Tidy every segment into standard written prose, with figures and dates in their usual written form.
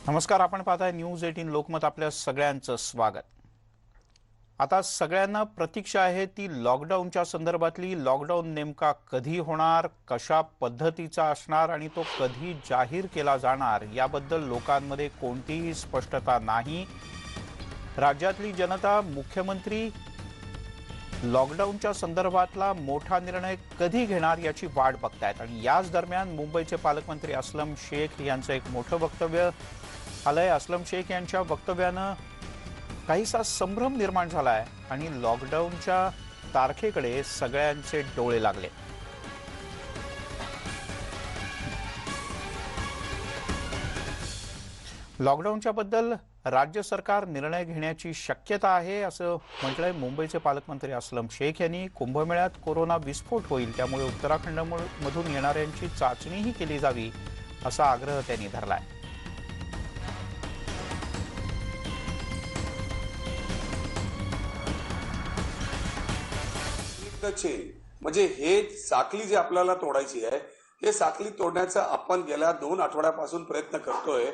नमस्कार, आपण पाहताय न्यूज 18 लोकमत. आपल्या सगळ्यांचं स्वागत. आता सगळ्यांना प्रतीक्षा आहे ती लॉकडाऊनच्या संदर्भातली. लॉकडाऊन नेमका कधी होणार, कशा पद्धतीचा असणार आणि तो कधी जाहीर केला जाणार याबद्दल लोकांमध्ये कोणतीही स्पष्टता नाही. राज्यातली जनता मुख्यमंत्री लॉकडाऊनच्या संदर्भातला मोठा निर्णय कधी घेणार याची वाट बघतायत. आणि याच दरम्यान मुंबईचे पालकमंत्री असलम शेख यांचं एक मोठं वक्तव्य आलंय. असलम शेख यांच्या वक्तव्यानं काहीसा संभ्रम निर्माण झाला आहे आणि लॉकडाऊनच्या तारखेकडे सगळ्यांचे डोळे लागले. लॉकडाऊनच्या बद्दल राज्य सरकार निर्णय घेण्याची शक्यता आहे असं म्हटलंय मुंबईचे पालकमंत्री असलम शेख यांनी. कुंभमेळ्यात कोरोना विस्फोट होईल, त्यामुळे उत्तराखंडमधून येणाऱ्यांची चाचणीही केली जावी असा आग्रह त्यांनी धरलाय. म्हणजे हे साखळी जी आपल्याला तोडायची आहे, हे साखळी तोडण्याचा आपण गेल्या 2 आठवड्यापासून प्रयत्न करतोय,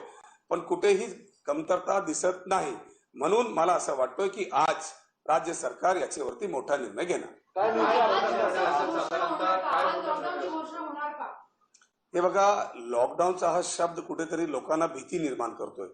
पण कुठेही कमतरता दिसत नाही. म्हणून मला असं वाटतंय की आज राज्य सरकार याच्यावरती मोठा निर्णय घेणार. हे बघा, लॉकडाऊनचा हा शब्द कुठेतरी लोकांना भीती निर्माण करतोय.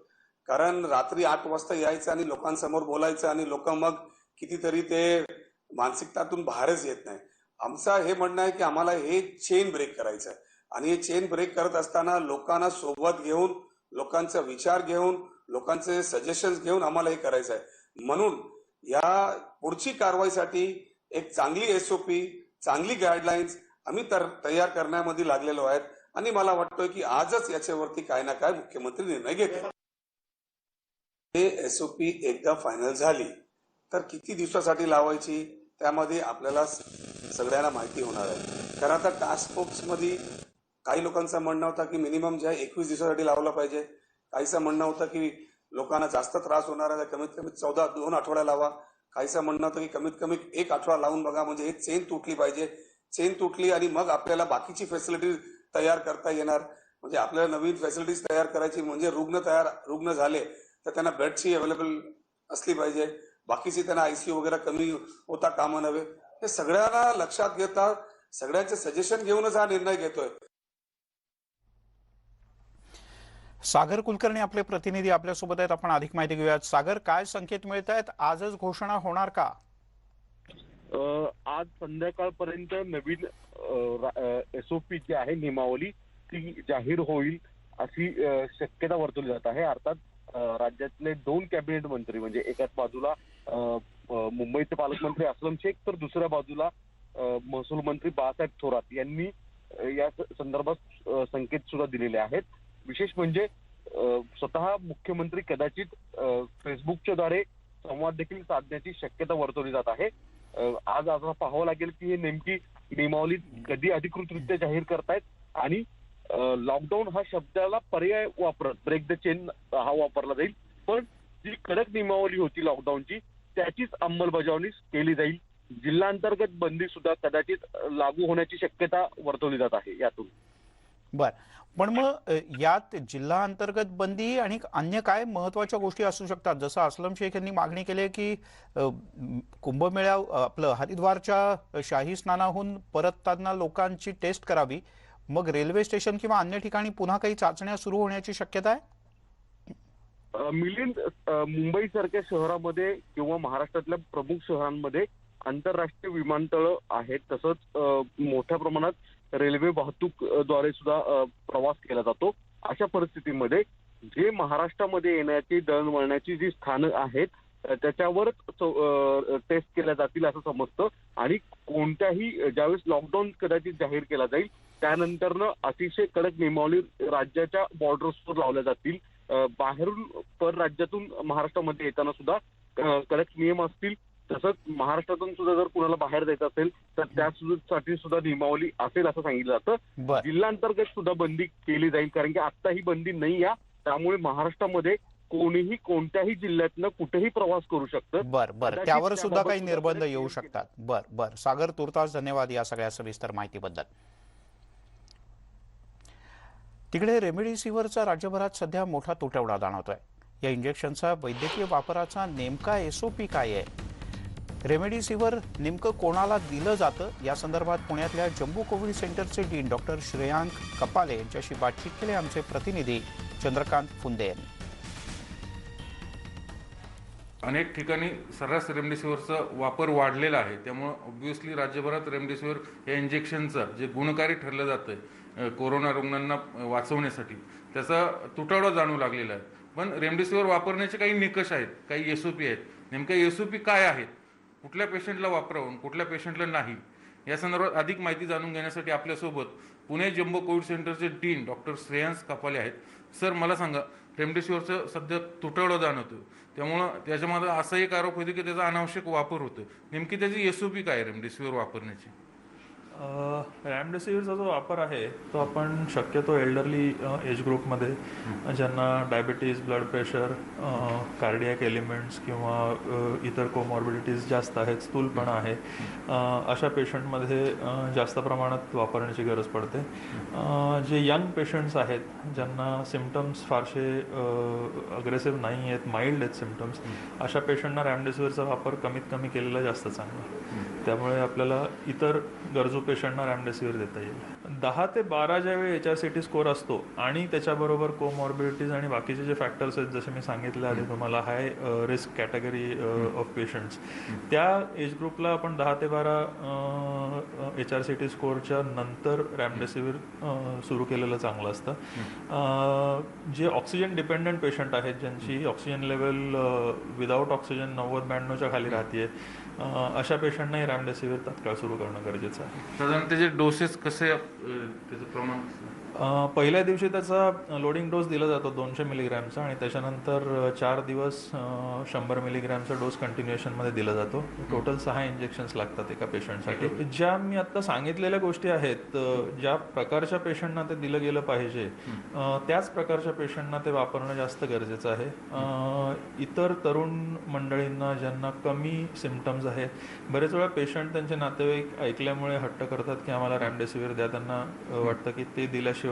कारण रात्री 8 वाजता यायचं आणि लोकांसमोर बोलायचं आणि लोक मग कितीतरी ते मानसिकतातून बाहेरच येत नाही. आमचं हे म्हणणं आहे की आम्हाला हे चेन ब्रेक करायचं आहे आणि हे चेन ब्रेक करत असताना लोकांना सोबत घेऊन, लोकांचा विचार घेऊन, लोकांचे सजेशन्स घेऊन आम्हाला हे करायचं आहे. म्हणून या पुढची कारवाईसाठी एक चांगली एसओपी, चांगली गाईडलाईन्स आम्ही तयार करण्यामध्ये लागलेलो आहेत आणि मला वाटतोय की आजच याच्यावरती काय ना काय मुख्यमंत्री निर्णय घेतील. हे एसओपी एकदा फायनल झाली तर किती दिवसासाठी लावायची त्यामध्ये आपल्याला सगळ्यांना माहिती होणार आहे. कारण आता टास्क फोर्स मध्ये काही लोकांचं म्हणणं होतं की मिनिमम जे 21 दिवसासाठी लावलं पाहिजे. काहीचं म्हणणं होतं की लोकांना जास्त त्रास होणार आहे, कमीत कमी 2 आठवड्या लावा. काहीचं म्हणणं होतं की कमीत कमी 1 आठवडा लावून बघा, म्हणजे हे चेन तुटली पाहिजे. चेन तुटली आणि मग आपल्याला बाकीची फॅसिलिटी तयार करता येणार. म्हणजे आपल्याला नवीन फॅसिलिटीज तयार करायची, म्हणजे रुग्ण झाले तर त्यांना बेडची अवेलेबल असली पाहिजे. बाकीची त्यांना आयसीयू वगैरे कमी होता कामा नये. हे सगळ्यांना लक्षात घेता सगळ्यांचे सजेशन घेऊनच हा निर्णय घेतोय. सागर कुलकर्णी आपले प्रतिनिधी आपल्यासोबत आहेत. आपण अधिक माहिती घेऊयात. सागर, काय संकेत मिळत आहेत? आजच घोषणा होणार का? आज संध्याकाळपर्यंत नवीन एसओपी जी आहे, नियमावली, ती जाहीर होईल अशी शक्यता वर्तवली जात आहे. अर्थात राज्यातले 2 कॅबिनेट मंत्री, म्हणजे एकाच बाजूला मुंबईचे पालकमंत्री असलम शेख तर दुसऱ्या बाजूला महसूल मंत्री बाळासाहेब थोरात यांनी या संदर्भात संकेत सुद्धा दिलेले आहेत. विशेष म्हणजे स्वतः मुख्यमंत्री कदाचित फेसबुकच्या द्वारे संवाद देखील साधण्याची शक्यता वर्तवली जात आहे. आज पाहावं लागेल की हे नेमकी नियमावली कधी अधिकृतरित्या जाहीर करतायत आणि लॉकडाऊन हा शब्दाला पर्याय वापरत ब्रेक द चेन हा वापरला जाईल, पण जी कडक नियमावली होती लॉकडाऊनची त्याचीच अंमलबजावणी केली जाईल. जिल्हांतर्गत बंदी सुद्धा कदाचित लागू होण्याची शक्यता वर्तवली जात आहे यातून. बर, पण मग यात जिल्हा अंतर्गत बंदी आणि अन्य काय महत्वाच्या गोष्टी असू शकतात? जसं असलम शेख यांनी मागणी केली की कुंभमेळ्या आपलं हरिद्वारच्या शाही स्नानाहून परतताना लोकांची टेस्ट करावी, मग रेल्वे स्टेशन किंवा अन्य ठिकाणी पुन्हा काही चाचण्या सुरू होण्याची शक्यता आहे? मुंबई सारख्या शहरामध्ये किंवा महाराष्ट्रातल्या प्रमुख शहरांमध्ये आंतरराष्ट्रीय विमानतळ आहेत, तसंच मोठ्या प्रमाणात रेल्वे वाहतूक द्वारे सुद्धा प्रवास केला जातो. अशा परिस्थितीमध्ये जे महाराष्ट्रामध्ये येण्याची दळणवळणाची जी स्थानं आहेत त्याच्यावर टेस्ट केल्या जातील असं समजतं. आणि कोणत्याही ज्यावेळेस लॉकडाऊन कदाचित जाहीर केला जाईल त्यानंतरनं अतिशय कडक नियमावली राज्याच्या बॉर्डर्सवर लावल्या जातील. बाहेरून पर राज्यातून महाराष्ट्रामध्ये येताना सुद्धा कडक नियम असतील. तसंच महाराष्ट्रातून सुद्धा जर कुणाला बाहेर जायचं असेल तर त्यासाठी सुद्धा नियमावली असेल असं सांगितलं जातं. जिल्हांतर्गत सुद्धा बंदी केली जाईल, कारण की आता ही बंदी नाही आहे. त्यामुळे महाराष्ट्रामध्ये कोणीही कोणत्याही जिल्ह्यातनं कुठेही प्रवास करू शकतं. बरं, त्यावर सुद्धा काही निर्बंध येऊ शकतात. बरं, सागर, तुर्तास धन्यवाद या सगळ्या सविस्तर माहितीबद्दल. तिकडे रेमडेसिवीरचा राज्यभरात सध्या मोठा तुटवडा जाणवतोय. या इंजेक्शनचा वैद्यकीय वापराचा नेमका SOP काय आहे? रेमडेसिवीर नेमकं कोणाला दिलं जातं या संदर्भात पुण्यातल्या जम्बो कोविड सेंटरचे डीन डॉक्टर श्रेयांक कपाले यांच्याशी बातचीत केली आमचे प्रतिनिधी चंद्रकांत फुंदे यांनी. अनेक ठिकाणी सर्रास रेमडेसिवीरचा वापर वाढलेला आहे, त्यामुळे ऑब्व्हियसली राज्यभरात रेमडेसिवीर या इंजेक्शनचं जे गुणकारी ठरलं जातं कोरोना रुग्णांना वाचवण्यासाठी त्याचा तुटवडा जाणू लागलेला आहे. पण रेमडेसिवीर वापरण्याचे काही निकष आहेत, काही SOP आहेत. नेमक्या SOP काय आहेत, कुठल्या पेशंटला वापरावं, कुठल्या पेशंटला नाही, या संदर्भात अधिक माहिती जाणून घेण्यासाठी आपल्यासोबत पुणे जम्बो कोविड सेंटरचे डीन डॉक्टर श्रेयांक कपाले आहेत. सर, मला सांगा, रेमडेसिवीरचं सध्या तुटवडा जाणवतो, त्यामुळं त्याच्यामध्ये असा एक आरोप होतो की त्याचा अनावश्यक वापर होतो. नेमकी त्याची SOP काय आहे रेमडेसिवीर वापरण्याची? रेमडेसिवीरचा जो वापर आहे तो आपण शक्यतो एल्डरली एज ग्रुपमध्ये, ज्यांना diabetes, blood pressure, cardiac elements किंवा इतर कोमॉर्बिडिटीज जास्त आहेत, स्थूलपणा आहे, अशा पेशंटमध्ये जास्त प्रमाणात वापरण्याची गरज पडते. जे यंग पेशंट्स आहेत, ज्यांना सिम्पटम्स फारसे अग्रेसिव्ह नाही आहेत, माइल्ड आहेत सिम्पटम्स, अशा पेशंटना रेमडेसिवीरचा वापर कमीत कमी केलेला जास्त चांगला. त्यामुळे आपल्याला इतर गरजू पेशंटना रेमडेसिवीर देता येईल. 10 ते 12 ज्यावेळी HRCT स्कोअर असतो आणि त्याच्याबरोबर कोमॉर्बिडिटीज आणि बाकीचे जे फॅक्टर्स आहेत, जसे मी सांगितले आधी तुम्हाला, high risk category of patients, त्या एज ग्रुपला आपण 10 ते 12 HRCT स्कोअरच्या नंतर रेमडेसिवीर सुरू केलेलं चांगलं असतं. जे ऑक्सिजन डिपेंडंट पेशंट आहेत, ज्यांची ऑक्सिजन लेवल विदाऊट ऑक्सिजन 90-92च्या खाली राहते, अशा पेशंटनाही रेमडेसिवीर तात्काळ सुरू करणं गरजेचं आहे. साधारण त्याचे डोसेस कसे, त्याचं प्रमाण? पहिल्या दिवशी त्याचा लोडिंग डोस दिला जातो 200 मिलीग्रॅमचा आणि त्याच्यानंतर 4 दिवस 100 मिलीग्रॅमचा डोस कंटिन्युएशनमध्ये दिला जातो. टोटल 6 इंजेक्शन्स लागतात एका पेशंटसाठी. ज्या मी आत्ता सांगितलेल्या गोष्टी आहेत, ज्या प्रकारच्या पेशंटना ते दिलं गेलं पाहिजे त्याच प्रकारच्या पेशंटना ते वापरणं जास्त गरजेचं आहे. इतर तरुण मंडळींना ज्यांना कमी सिम्पटम्स आहेत, बरेच वेळा पेशंट त्यांचे नातेवाईक ऐकल्यामुळे हट्ट करतात की आम्हाला रेमडेसिवीर द्या. त्यांना वाटतं की ते दिल्याशिवाय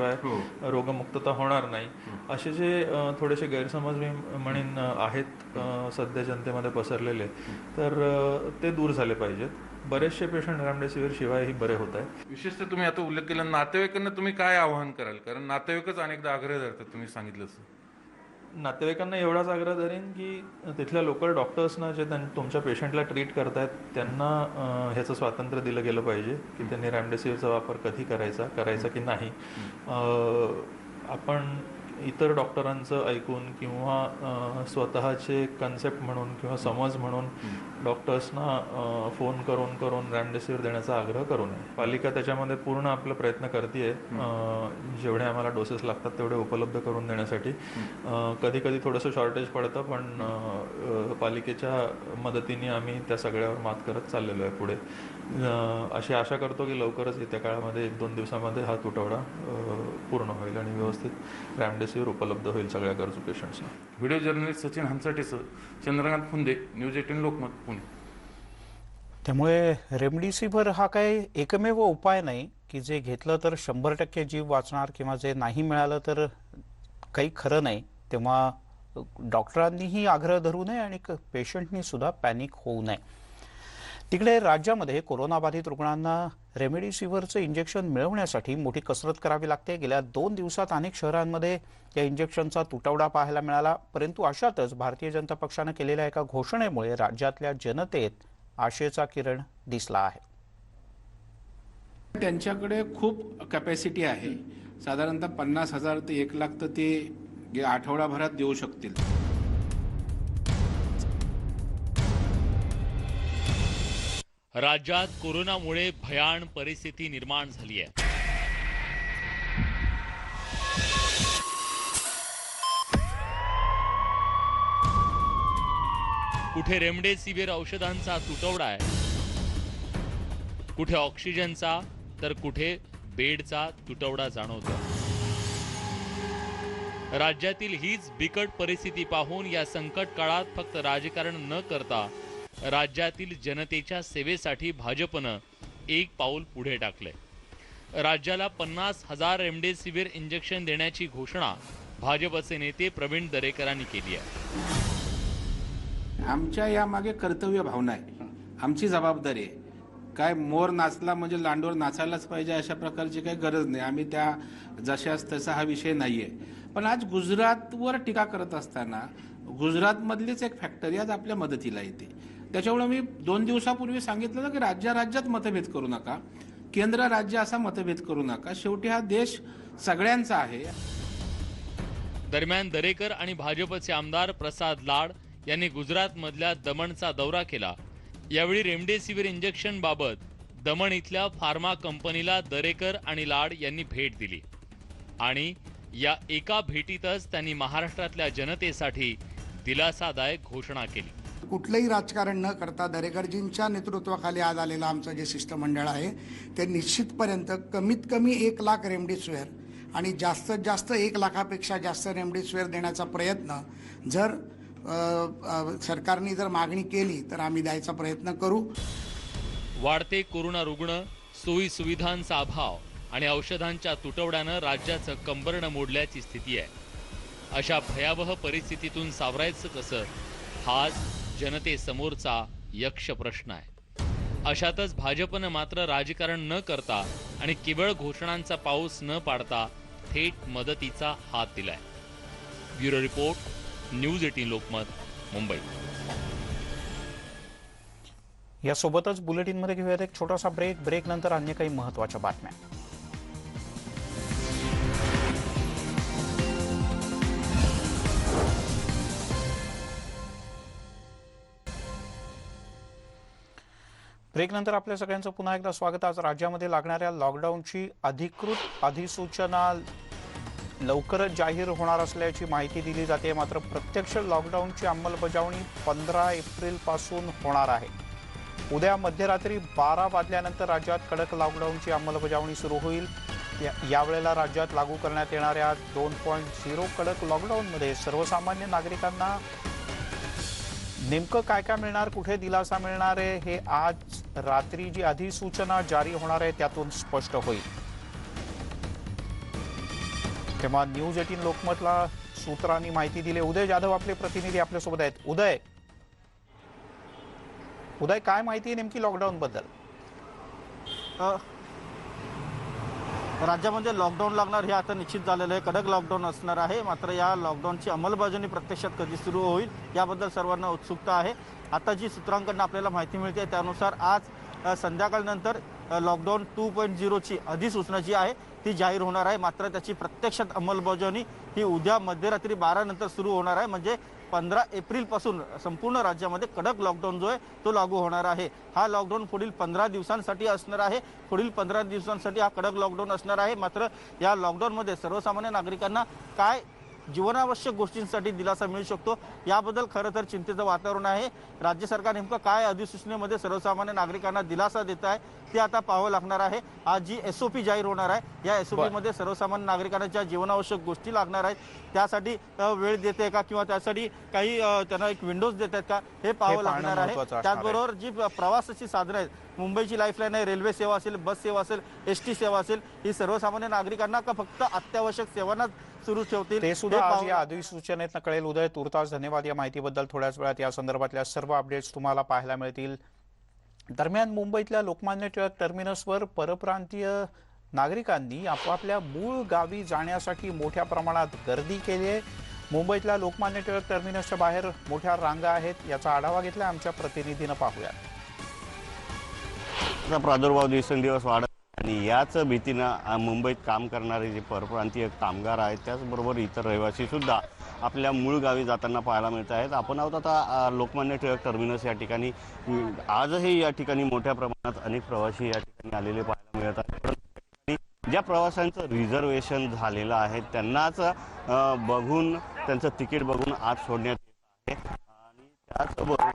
रोगमुक्तता होणार नाही. असे जे थोडेसे गैरसमज मी म्हणेन आहेत सध्या जनतेमध्ये पसरलेले, तर ते दूर झाले पाहिजेत. बरेचसे पेशंट रेमडेसिवीर शिवायही बरे होत आहेत. विशेषतः तुम्ही आता उल्लेख केला, नातेवाईकांना तुम्ही काय आवाहन कराल? कारण नातेवाईकच अनेकदा आग्रह धरतात, तुम्ही सांगितलं. नातेवाईकांना एवढाच आग्रह धरेन की तिथल्या लोकल डॉक्टर्सना जे तुमच्या पेशंटला ट्रीट करतायत त्यांना ह्याचं स्वातंत्र्य दिलं गेलं पाहिजे की त्यांनी रेमडेसिवीरचा वापर कधी करायचा की नाही. आपण इतर डॉक्टरांचं ऐकून किंवा स्वतःचे कन्सेप्ट म्हणून किंवा समज म्हणून डॉक्टर्सना फोन करून रेमडेसिवीर देण्याचा आग्रह करू नये. पालिका त्याच्यामध्ये पूर्ण आपला प्रयत्न करते, जेवढे आम्हाला डोसेस लागतात तेवढे उपलब्ध करून देण्यासाठी. कधी कधी थोडंसं शॉर्टेज पडतं, पण पालिकेच्या मदतीने आम्ही त्या सगळ्यावर मात करत चाललेलो आहे पुढे. अशी आशा करतो की लवकरच येत्या काळामध्ये 1-2 दिवसामध्ये हा तुटवडा पूर्ण होईल आणि व्यवस्थित रेमडेसिवीर उपलब्ध होईल सगळ्या गरजू पेशंट्सना. व्हिडिओ जर्नलिस्ट सचिन हंसाटेसह चंद्रकांत फुंदे, न्यूज 18 लोकमत, पुणे. त्यामुळे रेमडेसिवीर हा काही एकमेव उपाय नाही की जे घेतलं तर 100% जीव वाचणार किंवा जे नाही मिळालं तर काही खरं नाही. तेव्हा डॉक्टरांनीही आग्रह धरू नये आणि पेशंटनी सुद्धा पॅनिक होऊ नये. तिकडे राज्यामध्ये कोरोनाबाधित रुग्णांना रेमडेसिवीरचं इंजेक्शन मिळवण्यासाठी मोठी कसरत करावी लागते. गेल्या 2 दिवसात अनेक शहरांमध्ये या इंजेक्शनचा तुटवडा पाहायला मिळाला. परंतु अशातच भारतीय जनता पक्षानं केलेल्या एका घोषणेमुळे राज्यातल्या जनतेत आशेचा किरण दिसला आहे. त्यांच्याकडे खूप कॅपॅसिटी आहे. साधारणतः 50,000 ते 1 लाख तर ते आठवडाभरात देऊ शकतील. राज्यात कोरोनामुळे भयान परिस्थिती निर्माण झाली आहे. कुठे रेमडेसिवीर औषधांचा तुटवडा आहे, कुठे ऑक्सिजनचा, तर कुठे बेडचा तुटवडा जाणवतो. राज्यातील हीच बिकट परिस्थिती पाहून या संकट काळात फक्त राजकारण न करता राज्यातील जनतेच्या सेवेसाठी भाजपनं एक पाऊल पुढे टाकलंय. राज्याला 50,000 रेमडेसिवीर इंजेक्शन देण्याची घोषणा भाजपचे नेते प्रवीण दरेकरांनी केली आहे. आमच्या यामागे कर्तव्य भावना आहे, आमची जबाबदारी आहे. काय मोर नाचला म्हणजे लांडोर नाचायलाच पाहिजे अशा प्रकारची काही गरज नाही. आम्ही त्या जशास तसा हा विषय नाहीये. पण आज गुजरातवर टीका करत असताना गुजरातमधलीच एक फॅक्टरी आज आपल्या मदतीला येते. त्याच्यामुळे मी 2 दिवसापूर्वी सांगितलं ना की राज्यात मतभेद करू नका, केंद्र राज्य असा मतभेद करू नका. शेवटी हा देश सगळ्यांचा आहे. दरम्यान दरेकर आणि भाजपचे आमदार प्रसाद लाड यांनी गुजरातमधल्या दमणचा दौरा केला. यावेळी रेमडेसिवीर इंजेक्शन बाबत दमण इथल्या फार्मा कंपनीला दरेकर आणि लाड यांनी भेट दिली आणि या एका भेटीतच त्यांनी महाराष्ट्रातल्या जनतेसाठी दिलासादायक घोषणा केली. कुठलंही राजकारण न करता दरेकरजींच्या नेतृत्वाखाली आज आलेलं आमचं जे शिष्टमंडळ आहे ते निश्चितपर्यंत कमीत कमी 1 लाख रेमडेसिवीर आणि जास्तीत जास्त 1 लाखापेक्षा जास्त रेमडेसिवीर देण्याचा प्रयत्न जर सरकारने जर मागणी केली तर आम्ही द्यायचा प्रयत्न करू. वाढते कोरोना रुग्ण, सोयी सुविधांचा अभाव आणि औषधांच्या तुटवड्यानं राज्याचं कंबरडं मोडल्याची स्थिती आहे. अशा भयावह परिस्थितीतून सावरायचं कसं, हाच जनतेसमोरचा यक्ष प्रश्न आहे. अशातच भाजपनं मात्र राजकारण न करता आणि केवळ घोषणांचा पाऊस न पाडता थेट मदतीचा हात दिलाय. Bureau report, news 18 Lokmat, Mumbai. यासोबतच बुलेटिनमध्ये घेऊयात एक छोटासा ब्रेक नंतर अन्य काही महत्त्वाच्या बातम्या. ब्रेकनंतर आपल्या सगळ्यांचं पुन्हा एकदा स्वागत. आज राज्यामध्ये लागणाऱ्या लॉकडाऊनची अधिकृत अधिसूचना लवकरच जाहीर होणार असल्याची माहिती दिली जाते. मात्र प्रत्यक्ष लॉकडाऊनची अंमलबजावणी 15 एप्रिलपासून होणार आहे. उद्या मध्यरात्री 12 वाजल्यानंतर राज्यात कडक लॉकडाऊनची अंमलबजावणी सुरू होईल. यावेळेला राज्यात लागू करण्यात येणाऱ्या 2.0 कडक लॉकडाऊनमध्ये सर्वसामान्य नागरिकांना नेमकं काय काय मिळणार, कुठे दिलासा मिळणार आहे, हे आज रात्री जी अधिसूचना जारी होणार आहे त्यातून स्पष्ट होईल. तेव्हा न्यूज 18 लोकमतला सूत्रांनी माहिती दिली. उदय जाधव आपले प्रतिनिधी आपल्यासोबत आहेत. उदय, काय माहिती आहे नेमकी लॉकडाऊन बद्दल? राज्यामध्ये लॉकडाऊन लागणार हे आता निश्चित झालेलं आहे. कडक लॉकडाऊन असणार आहे. मात्र या लॉकडाऊनची अंमलबजावणी प्रत्यक्षात कधी सुरू होईल याबद्दल सर्वांना उत्सुकता आहे. आता जी सूत्रांकडून आपल्याला माहिती मिळते त्यानुसार आज संध्याकाळनंतर लॉकडाऊन 2.0 ची अधिसूचना जी आहे ती जाहीर होणार आहे. मात्र त्याची प्रत्यक्षात अंमलबजावणी ही उद्या मध्यरात्री 12 नंतर सुरू होणार आहे. म्हणजे 15 एप्रिलपासून संपूर्ण राज्यामध्ये कडक लॉकडाऊन जो आहे तो लागू होणार आहे. हा लॉकडाऊन पुढील 15 दिवसांसाठी असणार आहे. पुढील 15 दिवसांसाठी हा कडक लॉकडाऊन असणार आहे. मात्र या लॉकडाऊनमध्ये सर्वसामान्य नागरिकांना काय जीवनावश्यक गोष्टींसाठी दिलासा मिळू शकतो याबद्दल खरं तर चिंतेचं वातावरण आहे. राज्य सरकार नेमकं काय अधिसूचनेमध्ये सर्वसामान्य नागरिकांना दिलासा देत आहे ते आता पाहावं लागणार आहे. आज जी SOP जाहीर होणार आहे या SOP मध्ये सर्वसामान्य नागरिकांना ज्या जीवनावश्यक गोष्टी लागणार आहेत त्यासाठी वेळ देते का किंवा त्यासाठी काही त्यांना एक विंडोज देत आहेत का हे पाहावं लागणार आहे. त्याचबरोबर जी प्रवासाची साधनं आहेत, मुंबईची लाईफलाईन आहे, रेल्वे सेवा असेल, बस सेवा असेल, ST सेवा असेल, ही सर्वसामान्य नागरिकांना का फक्त अत्यावश्यक सेवांनाच सुरू ठेवतील ते सुद्धा आज या अधिसूचनेत कळेल. उदय, तुर्तास धन्यवाद या माहितीबद्दल. थोड्याच वेळात या संदर्भातल्या सर्व अपडेट्स तुम्हाला पाहायला मिळतील. दरम्यान मुंबईतल्या लोकमान्य टिळक टर्मिनसवर परप्रांतीय नागरिकांनी आपापल्या मूळ गावी जाण्यासाठी मोठ्या प्रमाणात गर्दी केली आहे. मुंबईतल्या लोकमान्य टिळक टर्मिनसच्या बाहेर मोठ्या रांगा आहेत. याचा आढावा घेतला आमच्या प्रतिनिधीनं. पाहूया. प्रादुर्भाव दिवसेंदिवस वाढत आणि याच भीतीनं मुंबईत काम करणारे जे परप्रांतीय कामगार आहेत त्याचबरोबर इतर रहिवासी सुद्धा आपल्या मूळ गावी जाताना पाहायला मिळत आहेत. आपण आहोत आता लोकमान्य टिळक टर्मिनस या ठिकाणी. आजही या ठिकाणी मोठ्या प्रमाणात अनेक प्रवासी या ठिकाणी आलेले पाहायला मिळत आहेत. ज्या प्रवाशांचं रिझर्वेशन झालेलं आहे त्यांनाच बघून, त्यांचं तिकीट बघून आत सोडण्यात येत आहे आणि त्याचबरोबर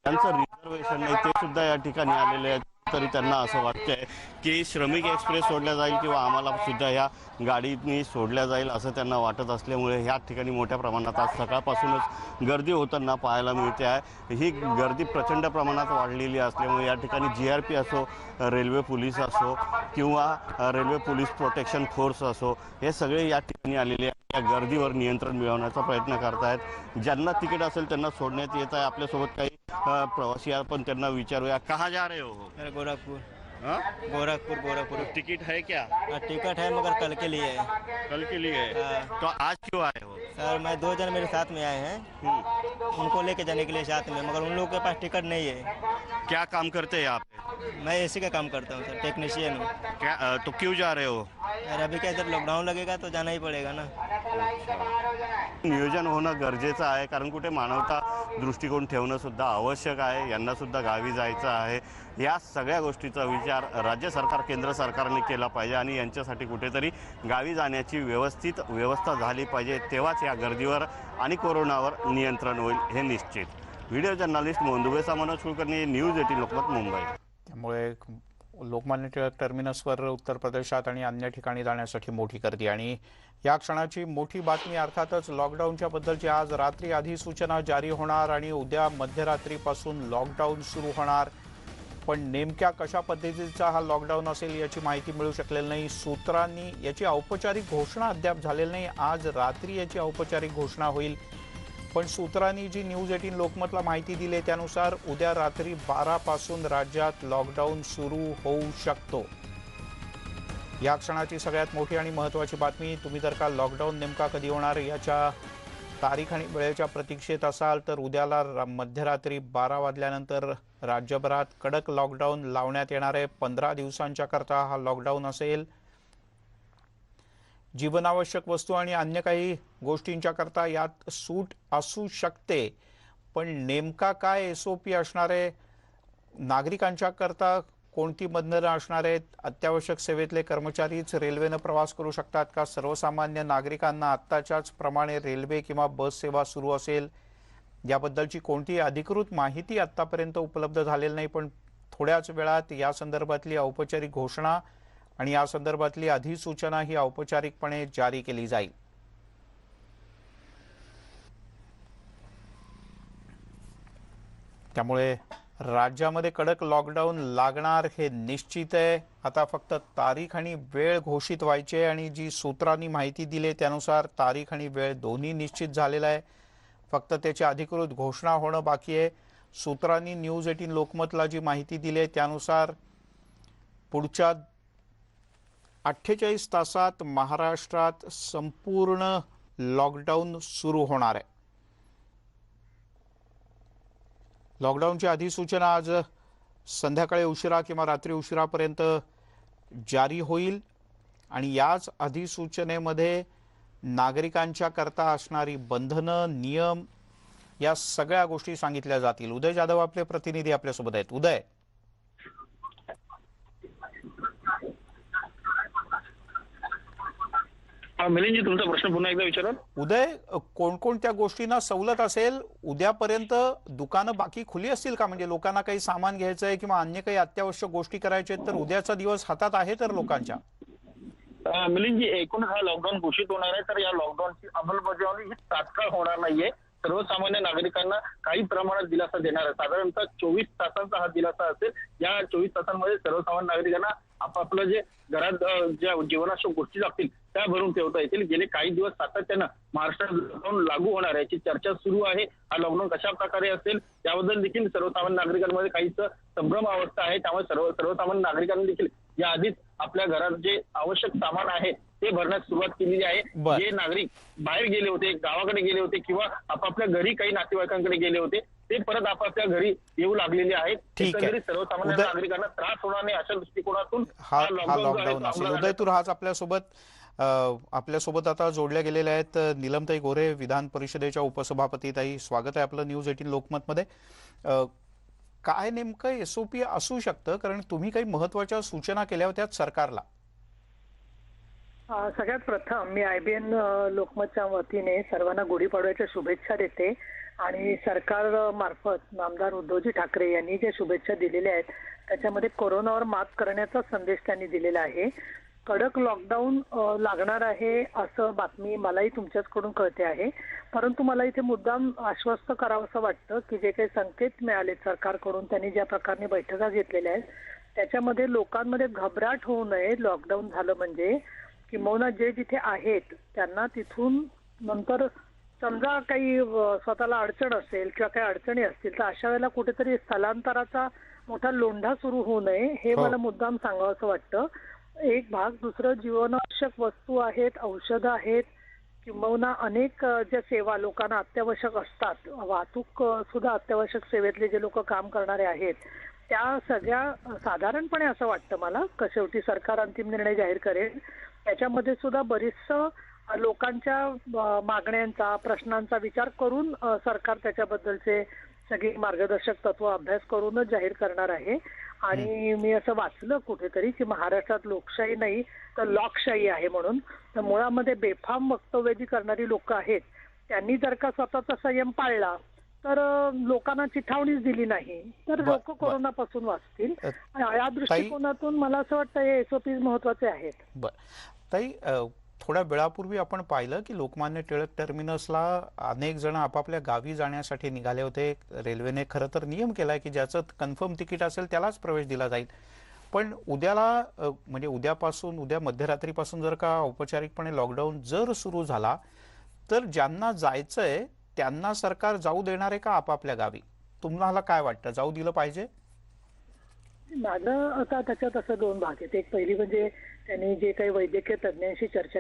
त्यांचं रिझर्वेशन नाही ते सुद्धा या ठिकाणी आलेले आहेत. तरी त्यांना असं वाटतंय की श्रमिक एक्सप्रेस सोडल्या जाईल किंवा आम्हाला सुद्धा ह्या गाडीनी सोडल्या जाईल असं त्यांना वाटत असल्यामुळे ह्या ठिकाणी मोठ्या प्रमाणात आज सकाळपासूनच गर्दी होताना पाहायला मिळते आहे। ही गर्दी प्रचंड प्रमाणात वाढलेली असल्यामुळे या ठिकाणी GRP असो, रेल्वे पोलीस असो किंवा रेल्वे पोलीस प्रोटेक्शन फोर्स असो, हे सगळे या ठिकाणी आलेले या गर्दीवर नियंत्रण मिळवण्याचा प्रयत्न करतायत। ज्यांना तिकीट असेल त्यांना सोडण्यात येत आहे। आपल्यासोबत काही प्रवासी आपण त्यांना विचारूया, कहाँ जा रहे हो? गोरखपुर। हाँ? गोरखपुर। टिकट है क्या? टिकट है मगर कल के लिए है। कल के लिए है? तो आज क्यों आए हो? सर मैं 2 जन मेरे साथ में आए हैं, उनको लेके जाने के लिए साथ में, मगर उन लोगों के पास टिकट नहीं है। क्या काम करते हैं आप? मैं एसी का काम करता हूँ सर, टेक्नीशियन हूँ। क्या तो क्यों जा रहे हो? और अभी क्या इधर लॉकडाउन लगेगा तो जाना ही पड़ेगा ना। नियोजन होणं गरजेचं आहे, कारण कुठे मानवता दृष्टिकोन ठेवणं सुद्धा आवश्यक आहे। यांना सुद्धा गावी जायचं आहे। या सगळ्या गोष्टीचा विचार राज्य सरकार केंद्र सरकारने केला पाहिजे आणि यांच्यासाठी कुठेतरी गावी जाण्याची व्यवस्था झाली पाहिजे, तेव्हाच या गर्दीवर आणि कोरोनावर नियंत्रण होईल हे निश्चित। व्हिडिओ जर्नलिस्ट मोंदुबेसा मनोज कुलकर्णी, न्यूज 18 लोकमत, मुंबई। त्यामुळे लोकमान्य टिळक टर्मिनसवर उत्तर प्रदेशात आणि अन्य ठिकाणी जाण्यासाठी मोठी गर्दी आणि या क्षणाची मोठी बातमी अर्थातच लॉकडाऊनच्या बद्दलची आज रात्री अधिसूचना जारी होणार आणि उद्या मध्यरात्रीपासून लॉकडाऊन सुरू होणार। पण नेमक्या कशा पद्धतीचा हा लॉकडाऊन असेल याची माहिती मिळू शकलेली नाही। सूत्रांनी याची औपचारिक घोषणा अद्याप झालेली नाही। आज रात्री याची औपचारिक घोषणा होईल, पण सूत्रांनी जी न्यूज 18 लोकमतला माहिती दिली त्यानुसार उद्या रात्री 12 पासून राज्यात लॉकडाऊन सुरू होऊ शकतो। या क्षणाची सगळ्यात मोठी आणि महत्त्वाची बातमी, तुम्ही जर का लॉकडाऊन नेमका कधी होणार याच्या तारीख आणि वेळेच्या प्रतीक्षेत असाल तर उद्याला मध्यरात्री 12 वाजल्यानंतर राज्यभरात कडक लॉकडाऊन लावण्यात येणार आहे। 15 दिवसांच्या करता हा लॉकडाऊन असेल। जीवनावश्यक वस्तू आणि अन्य काही गोष्टींच्या करता यात सूट असू शकते, पण नेमका काय SOP असणार आहे, नागरिकांच्या करता कोणती बंधनं असणार आहेत, अत्यावश्यक सेवेतले कर्मचारीच रेल्वेनं प्रवास करू शकतात का, सर्वसामान्य नागरिकांना आत्ताच्याच प्रमाणे रेल्वे किंवा बस सेवा सुरू असेल, याबद्दलची कोणतीही अधिकृत माहिती आत्तापर्यंत उपलब्ध झालेली नाही। पण थोड्याच वेळात या संदर्भातली औपचारिक घोषणा आणि या संदर्भातली अधिसूचना ही औपचारिकपणे जारी केली जाईल। त्यामुळे राज्यामध्ये कडक लॉकडाऊन लागणार हे निश्चित आहे। आता फक्त तारीख आणि वेळ घोषित व्हायची आहे आणि जी सूत्रांनी माहिती दिली त्यानुसार तारीख आणि वेळ दोन्ही निश्चित झालेला आहे, फक्त त्याची अधिकृत घोषणा होणं बाकी आहे। सूत्रांनी न्यूज 18 लोकमतला जी माहिती दिली आहे त्यानुसार पुढच्या 48 तासात महाराष्ट्रात संपूर्ण लॉकडाऊन सुरू होणार आहे। लॉकडाऊनची अधिसूचना आज संध्याकाळी उशिरा किंवा रात्री उशिरापर्यंत जारी होईल आणि याच अधिसूचनेमध्ये नागरिकांच्या करता असणारी बंधनं, नियम या सगळ्या गोष्टी सांगितल्या जातील। उदय जाधव आपले प्रतिनिधी आपल्यासोबत आहेत। उदय, मिलिंदजी तुमचा प्रश्न पुन्हा एकदा विचारा। उदय, कोणकोणत्या गोष्टींना सवलत असेल? उद्यापर्यंत दुकानं बाकी खुली असतील का? म्हणजे लोकांना काही सामान घ्यायचं आहे किंवा अन्य काही अत्यावश्यक गोष्टी करायच्या आहेत तर उद्याचा दिवस हातात आहे तर लोकांच्या? मिलिंदजी, एकूणच हा लॉकडाऊन घोषित होणार आहे, तर या लॉकडाऊनची अंमलबजावणी ही तात्काळ होणार नाहीये। सर्वसामान्य नागरिकांना काही प्रमाणात दिलासा देणार आहे। साधारणतः 24 तासांचा हा दिलासा असेल। या 24 तासांमध्ये सर्वसामान्य नागरिकांना आपापलं जे घरात ज्या जीवनावश्यक गोष्टी लागतील त्या भरून ठेवता येतील। गेले काही दिवस सातत्यानं महाराष्ट्रात लॉकडाऊन लागू होणार आहे याची चर्चा सुरू आहे। हा लॉकडाऊन कशा प्रकारे असेल त्याबद्दल देखील सर्वसामान्य नागरिकांमध्ये काहीच संभ्रम अवस्था आहे। त्यामुळे सर्वसामान्य नागरिकांनी देखील या आधीच आपल्या घरात जे आवश्यक सामान आहे ते भरण्यास सुरुवात केलेली आहे। जे नागरिक बाहेर गेले होते, गावाकडे गेले होते किंवा आपापल्या घरी काही नातेवाईकांकडे गेले होते ते परत आपापल्या घरी येऊ लागलेले आहेत। एकंदरीत सर्वसामान्य नागरिकांना त्रास होणार नाही अशा दृष्टिकोनातून हा लॉकडाऊन असेल। उदय, तूर आज आपल्यासोबत आता जोडल्या गेलेल्या आहेत नीलमताई गोरे, विधान परिषदेच्या उपसभापती। ताई, स्वागत आहे आपलं न्यूज 18 लोकमतमध्ये। काय नेमकं SOP असू शकतं, कारण तुम्ही काही महत्त्वाच्या सूचना केल्या होत्या सरकारला? सगळ्यात प्रथम मी IBN लोकमतच्या वतीने सर्वांना गुढीपाडव्याच्या शुभेच्छा देते आणि सरकार मार्फत आमदार उद्धवजी ठाकरे यांनी जे शुभेच्छा दिलेल्या आहेत त्याच्यामध्ये कोरोनावर मात करण्याचा संदेश त्यांनी दिलेला आहे. कडक लॉकडाऊन लागणार आहे असं बातमी मलाही तुमच्याचकडून कळते आहे, परंतु मला इथे मुद्दाम आश्वस्त करावंसं वाटतं की जे काही संकेत मिळाले सरकारकडून, त्यांनी ज्या प्रकारे बैठका घेतलेल्या आहेत त्याच्यामध्ये लोकांमध्ये घबराट होऊ नये. लॉकडाऊन झालं म्हणजे किंबहुना जे जिथे आहेत त्यांना तिथून नंतर समजा काही स्वतःला अडचण असेल किंवा काही अडचणी असतील तर अशा वेळेला कुठेतरी स्थलांतराचा मोठा लोंढा सुरू होऊ नये हे मला मुद्दाम सांगावंसं वाटतं. एक भाग. दुसरं, जीवनावश्यक वस्तू आहेत, औषधं आहेत, किंबहुना अनेक ज्या सेवा लोकांना अत्यावश्यक असतात, वाहतूक सुद्धा अत्यावश्यक सेवेतले जे लोक काम करणारे आहेत त्या सगळ्या साधारणपणे असं वाटतं मला शेवटी सरकार अंतिम निर्णय जाहीर करेल त्याच्यामध्ये सुद्धा बरीचसं लोकांच्या मागण्यांचा प्रश्नांचा विचार करून सरकार त्याच्याबद्दलचे सगळी मार्गदर्शक तत्व अभ्यास करूनच जाहीर करणार आहे. आणि मी असं वाचलं कुठेतरी की महाराष्ट्रात लोकशाही नाही तर लॉकशाही आहे म्हणून. तर मुळामध्ये बेफाम वक्तव्य जी करणारी लोक आहेत त्यांनी जर का स्वतःचा संयम पाळला तर लोकांना चिथावणीच दिली नाही तर लोक कोरोनापासून वाचतील. या दृष्टिकोनातून मला असं वाटतं हे SOPs महत्वाचे आहेत. ताई, थोड्या वेळापूर्वी आपण पाहिलं की लोकमान्य टिळक टर्मिनसला अनेक जण आपापल्या गावी जाण्यासाठी निघाले होते. रेल्वेने खरं तर नियम केलाय की ज्याचं कन्फर्म तिकीट असेल त्यालाच प्रवेश दिला जाईल. पण उद्याला म्हणजे उद्या मध्यरात्रीपासून जर का औपचारिकपणे लॉकडाऊन जर सुरू झाला तर ज्यांना जायचंय त्यांना सरकार जाऊ देणार आहे का आपापल्या गावी? तुम्हाला काय वाटतं, जाऊ दिलं पाहिजे? माझं आता त्याच्यात असं दोन भाग आहेत. एक पहिली म्हणजे त्यांनी जे काही वैद्यकीय तज्ञांशी चर्चा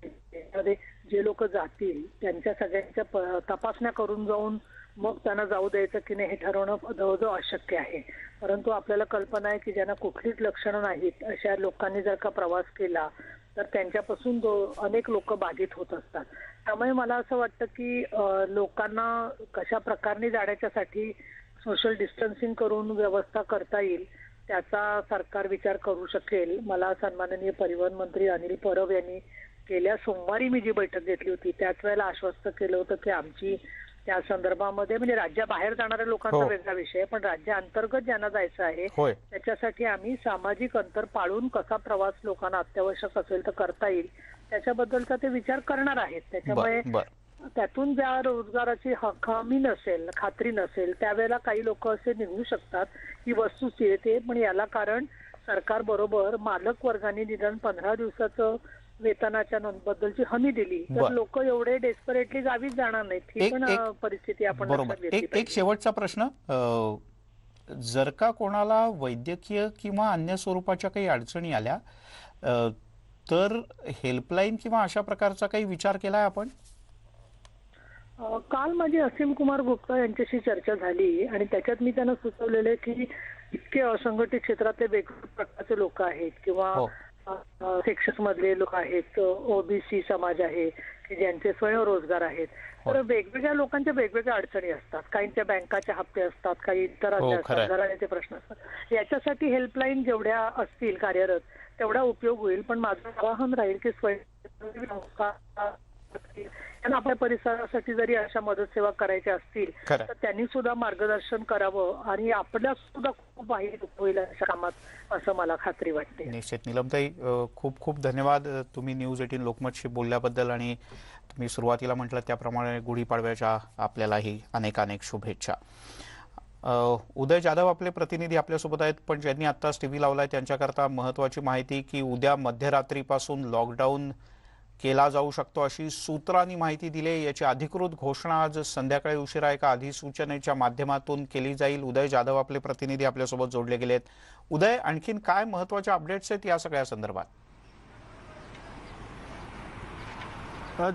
केली, जे लोक जातील त्यांच्या सगळ्यांच्या तपासण्या करून जाऊन मग त्यांना जाऊ द्यायचं की नाही हे ठरवणं जवळजवळ अशक्य आहे. परंतु आपल्याला कल्पना आहे की ज्यांना कुठलीच लक्षणं नाहीत अशा लोकांनी जर का प्रवास केला तर त्यांच्यापासून अनेक लोक बाधित होत असतात. त्यामुळे मला असं वाटतं की लोकांना कशा प्रकारे जाण्याच्यासाठी सोशल डिस्टन्सिंग करून व्यवस्था करता येईल त्याचा सरकार विचार करू शकेल. मला सन्माननीय परिवहन मंत्री अनिल परब यांनी गेल्या सोमवारी मी जी बैठक घेतली होती त्याच वेळेला आश्वस्त केलं होतं की आमची त्या संदर्भामध्ये म्हणजे राज्याबाहेर जाणाऱ्या लोकांचा वेगळा विषय, पण राज्यांतर्गत ज्यांना जायचं आहे त्याच्यासाठी आम्ही सामाजिक अंतर पाळून कसा प्रवास लोकांना अत्यावश्यक असेल तर करता येईल त्याच्याबद्दलचा ते विचार करणार आहेत. त्याच्यामुळे त्यातून ज्या रोजगाराची हमी नसेल, खात्री नसेल त्यावेळेला काही लोक असे निघू शकतात ही वस्तुस्थिती. पण याला कारण सरकार बरोबर मालक वर्गाने निदान 15 दिवसाचं वेतनाच्या बद्दलची हमी दिली तर लोक एवढे डेस्परेटली गावीच जाणार नाहीत. ही पण परिस्थिती आपण लक्षात घेतली पाहिजे. एक शेवटचा प्रश्न, जर का कोणाला वैद्यकीय किंवा अन्य स्वरूपाच्या काही अडचणी आल्या तर हेल्पलाईन किंवा अशा प्रकारचा काही विचार केलाय आपण? काल माझी असीम कुमार गुप्ता यांच्याशी चर्चा झाली आणि त्याच्यात मी त्यांना सुचवलेलं की इतके असंघटित क्षेत्रातले वेगवेगळ्या प्रकारचे लोक आहेत किंवा सेक्शन्स मधले लोक आहेत, OBC समाज आहे की ज्यांचे स्वयंरोजगार आहेत, तर वेगवेगळ्या लोकांच्या वेगवेगळ्या अडचणी असतात. काहींच्या बँकाचे हप्ते असतात, काही इतर घराण्याचे प्रश्न असतात. याच्यासाठी हेल्पलाईन जेवढ्या असतील कार्यरत तेवढा उपयोग होईल. पण माझं आवाहन राहील की त्यांना आपल्या परिसरासाठी जरी अशा मदत सेवा करायच्या असतील तर त्यांनी सुद्धा मार्गदर्शन करावं आणि आपल्या सुद्धा खूप वाईट होईल अशा कामात असं मला खात्री वाटते. निश्चित. नीलमताई, खूप खूप धन्यवाद तुम्ही न्यूज 18 लोकमतशी बोलल्याबद्दल आणि तुम्ही सुरुवातीला म्हटलं त्याप्रमाणे गुढीपाडव्याच्या आपल्यालाही अनेक अनेक शुभेच्छा. उदय जाधव आपले प्रतिनिधी आपल्यासोबत आहेत, पण ज्यांनी आत्ताच टीव्ही लावलाय त्यांच्याकरता महत्वाची माहिती की उद्या मध्यरात्रीपासून लॉकडाऊन केला जाऊ शकतो अशी सूत्रांनी माहिती दिली. याची अधिकृत घोषणा आज संध्याकाळी उशिरा एका अधिसूचनेच्या माध्यमातून केली जाईल. उदय जाधव आपले प्रतिनिधी आपल्यासोबत जोडले गेलेत. उदय, आणखीन काय महत्वाच्या अपडेट्स आहेत या सगळ्या संदर्भात?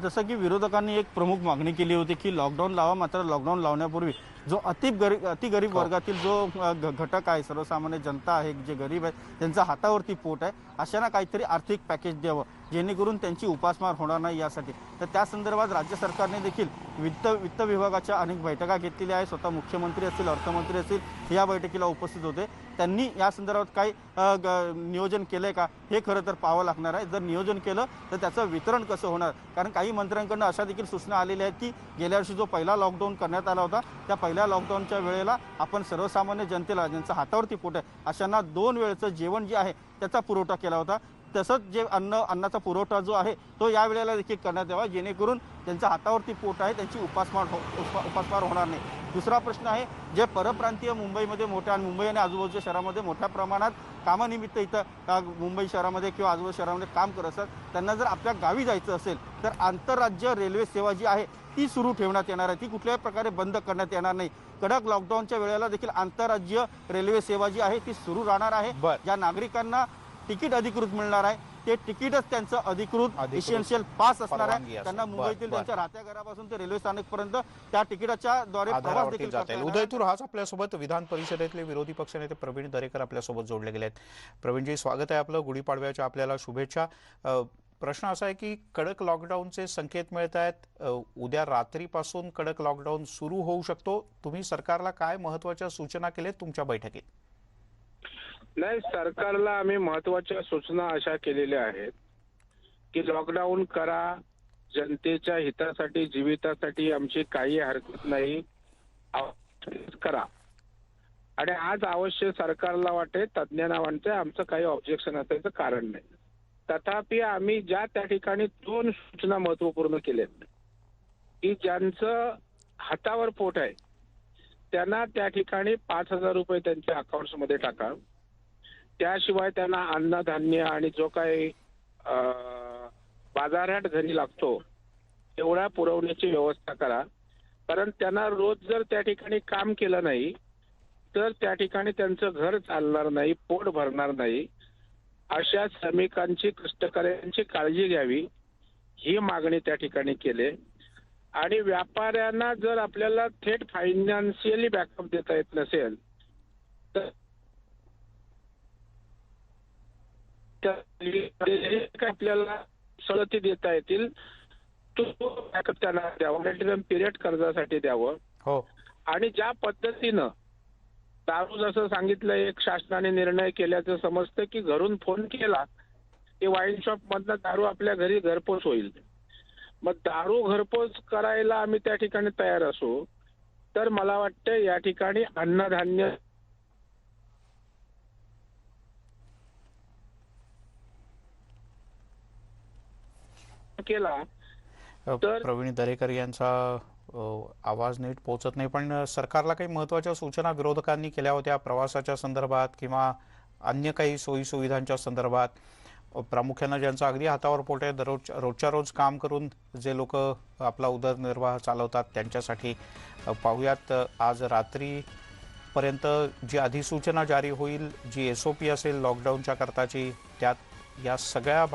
जसं की विरोधकांनी एक प्रमुख मागणी केली होती की लॉकडाऊन लावा, मात्र लॉकडाऊन लावण्यापूर्वी जो अति गरीब वर्गातील जो घटक आहे, सर्वसामान्य जनता आहे, जे गरीब आहे, त्यांच्या हातावरती पोट आहे, अशांना काहीतरी आर्थिक पॅकेज द्यावं जेणेकरून त्यांची उपासमार होणार नाही यासाठी. तर त्या संदर्भात राज्य सरकारने देखील वित्त विभागाच्या अनेक बैठका घेतलेल्या आहे. स्वतः मुख्यमंत्री असतील, अर्थमंत्री असतील या बैठकीला उपस्थित होते. त्यांनी या संदर्भात काय नियोजन केलंय का हे खरं तर पाहावं लागणार आहे. जर नियोजन केलं तर त्याचं वितरण कसं होणार, कारण काही मंत्र्यांकडून अशा देखील सूचना आलेल्या आहेत की गेल्या वर्षी जो पहिला लॉकडाऊन करण्यात आला होता त्या पहिल्या लॉकडाऊनच्या वेळेला आपण सर्वसामान्य जनतेला ज्यांचं हातावरती पोट आहे अशांना 2 वेळचं जेवण जे आहे त्याचा पुरवठा केला होता. तसंच जे अन्नाचा पुरवठा जो आहे तो या वेळेला देखील करण्यात यावा, जेणेकरून त्यांच्या हातावरती पोट आहे त्यांची उपासमार होणार नाही. दुसरा प्रश्न आहे, जे परप्रांतीय मुंबईमध्ये मोठ्या मुंबई आणि आजूबाजूच्या शहरामध्ये मोठ्या प्रमाणात कामानिमित्त इथं मुंबई शहरामध्ये किंवा आजूबाजूच्या शहरामध्ये काम करत असतात, त्यांना जर आपल्या गावी जायचं असेल तर आंतरराज्य रेल्वे सेवा जी आहे ती सुरू ठेवण्यात येणार आहे. ती कुठल्याही प्रकारे बंद करण्यात येणार नाही. कडक लॉकडाऊनच्या वेळेला देखील आंतरराज्य रेल्वे सेवा जी आहे ती सुरू राहणार आहे. ज्या नागरिकांना तिकीट अधिकृत मिळणार आहे ते तिकीटच त्यांचं अधिकृत इसेन्शियल पास असणार आहे. त्यांना मुंबईतील त्यांच्या राहत्या घरापासून ते रेल्वे स्थानकपर्यंत त्या तिकिटाच्या द्वारे प्रवास देखील करता येईल. उदय तुरहास आपल्यासोबत विधान परिषदेतले विरोधी पक्षनेते प्रवीण दरेकर आपल्यासोबत जोडले गेले आहेत. प्रवीणजी, स्वागत आहे आपलं. गुढीपाडव्याच्या आपल्याला शुभेच्छा. प्रश्न असा आहे की कडक लॉकडाऊनचे संकेत मिळत आहेत. उद्या रात्रीपासून कडक लॉकडाऊन सुरू होऊ शकतो. तुम्ही सरकारला काय महत्त्वाच्या सूचना केल्यात तुमच्या बैठकीत? नाही, सरकारला आम्ही महत्वाच्या सूचना अशा केलेल्या आहेत की लॉकडाऊन करा, जनतेच्या हितासाठी जीवितासाठी आमची काही हरकत नाही, करा. आणि आज अवश्य सरकारला वाटते, तज्ज्ञांना वाटते आमचं काही ऑब्जेक्शन असायचं कारण नाही. तथापि आम्ही ज्या त्या ठिकाणी 2 सूचना महत्वपूर्ण केल्यात की ज्यांचं हातावर पोट आहे त्यांना त्या ठिकाणी 5,000 रुपये त्यांच्या अकाउंट्समध्ये टाका. त्याशिवाय त्यांना अन्नधान्य आणि जो काही बाजारहाट घरी लागतो तेवढा पुरवण्याची व्यवस्था करा. कारण त्यांना रोज जर त्या ठिकाणी काम केलं नाही तर त्या ठिकाणी त्यांचं घर चालणार नाही, पोट भरणार नाही. अशा श्रमिकांची, कष्टकऱ्यांची काळजी घ्यावी ही मागणी त्या ठिकाणी केली. आणि व्यापाऱ्यांना जर आपल्याला थेट फायनान्शियली बॅकअप देता येत नसेल तर आपल्याला सवलती देता येतील तो बॅकअप त्यांना द्यावा, पिरियड कर्जासाठी द्यावं. हो. आणि ज्या पद्धतीनं दारू जसं सांगितलं, एक शासनाने निर्णय केल्याचं समजतं की घरून फोन केला की वाईन शॉप मधनं दारू आपल्या घरी घरपोच होईल. मग दारू घरपोच करायला आम्ही त्या ठिकाणी तयार असू तर मला वाटतं या ठिकाणी अन्नधान्य केला तर. प्रवीण दरेकर यांचा आवाज नीट पोहोचत नाही, पण सरकारला काही महत्त्वाच्या सूचना विरोधकांनी केल्या होत्या प्रवासाच्या संदर्भात किंवा अन्य काही सोयी सुविधांच्या संदर्भात. प्रामुख्यानं ज्यांचा अगदी हातावर पोट आहे, रोजच्या रोज काम करून जे लोक आपला उदरनिर्वाह चालवतात त्यांच्यासाठी. पाहूयात आज रात्रीपर्यंत जी अधिसूचना जारी होईल, जी SOP असेल लॉकडाऊनच्या करताची, त्यात या सगळ्या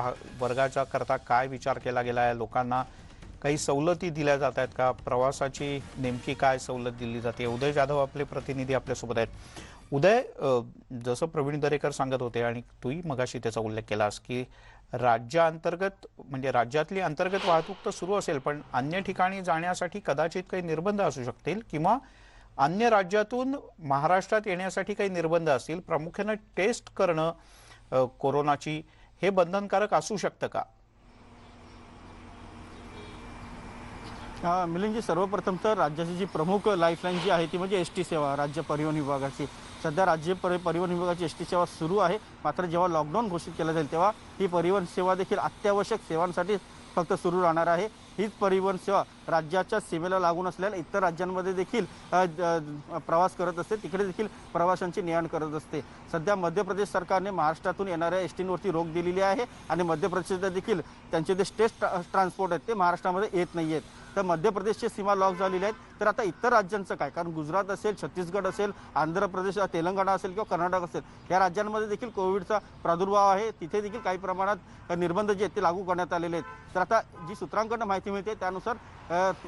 वर्गाच्या करता काय विचार केला गेला आहे. लोकांना काही सवलती दिल्या जात आहेत का, प्रवासाची नेमकी काय सवलत दिली जाते. उदय जाधव आपले प्रतिनिधी आपल्यासोबत आहेत. उदय, जसं प्रवीण दरेकर सांगत होते आणि तूही मगाशी त्याचा उल्लेख केलास की राज्याअंतर्गत म्हणजे राज्यातली अंतर्गत वाहतूक तर सुरू असेल, पण अन्य ठिकाणी जाण्यासाठी कदाचित काही निर्बंध असू शकतील किंवा अन्य राज्यातून महाराष्ट्रात येण्यासाठी काही निर्बंध असतील. प्रामुख्यानं टेस्ट करणं कोरोनाची हे बंधनकारक असू शकतं का? मिलिंदजी, सर्वप्रथम तर राज्याची जी प्रमुख लाईफलाईन जी आहे ती म्हणजे ST सेवा, राज्य परिवहन विभागाची. सध्या राज्य परिवहन विभागाची ST सेवा सुरू आहे. मात्र जेव्हा लॉकडाऊन घोषित केलं जाईल तेव्हा ही परिवहन सेवा देखील अत्यावश्यक सेवांसाठी फक्त सुरू राहणार आहे. हीच परिवहन सेवा राज्याच्या सीमेला लागून असलेल्या इतर राज्यांमध्ये देखील प्रवास करत असते, तिकडे देखील प्रवाशांची ने आण करत असते. सध्या मध्य प्रदेश सरकारने महाराष्ट्रातून येणाऱ्या STवरती रोक दिलेली आहे आणि मध्य प्रदेशात देखील त्यांचे जे स्टेट ट्रान्सपोर्ट आहेत ते महाराष्ट्रामध्ये येत नाही आहेत. तर मध्य प्रदेशची सीमा लॉक झालेली आहेत. तर आता इतर राज्यांचं काय, कारण गुजरात असेल, छत्तीसगड असेल, आंध्र प्रदेश, तेलंगणा असेल किंवा कर्नाटक असेल, या राज्यांमध्ये देखील कोविडचा प्रादुर्भाव आहे. तिथे देखील काही प्रमाणात निर्बंध जे आहेत ते लागू करण्यात आलेले आहेत. तर आता जी सूत्रांकडून माहिती मिळते त्यानुसार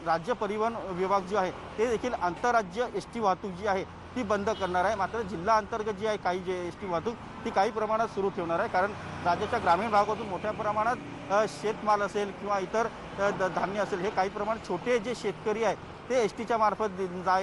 राज्य परिवहन विभाग जो आहे ते देखील आंतरराज्य ST वाहतूक जी आहे ती बंद करणार आहे. मात्र जिल्हा अंतर्गत जी आहे काही जे ST वाहतूक ती काही प्रमाणात सुरू ठेवणार आहे, कारण राज्याच्या ग्रामीण भागातून मोठ्या प्रमाणात शेतमाल असेल किंवा इतर धान्य असेल, हे काही प्रमाणात छोटे जे शेतकरी आहेत ते एस टीच्या मार्फत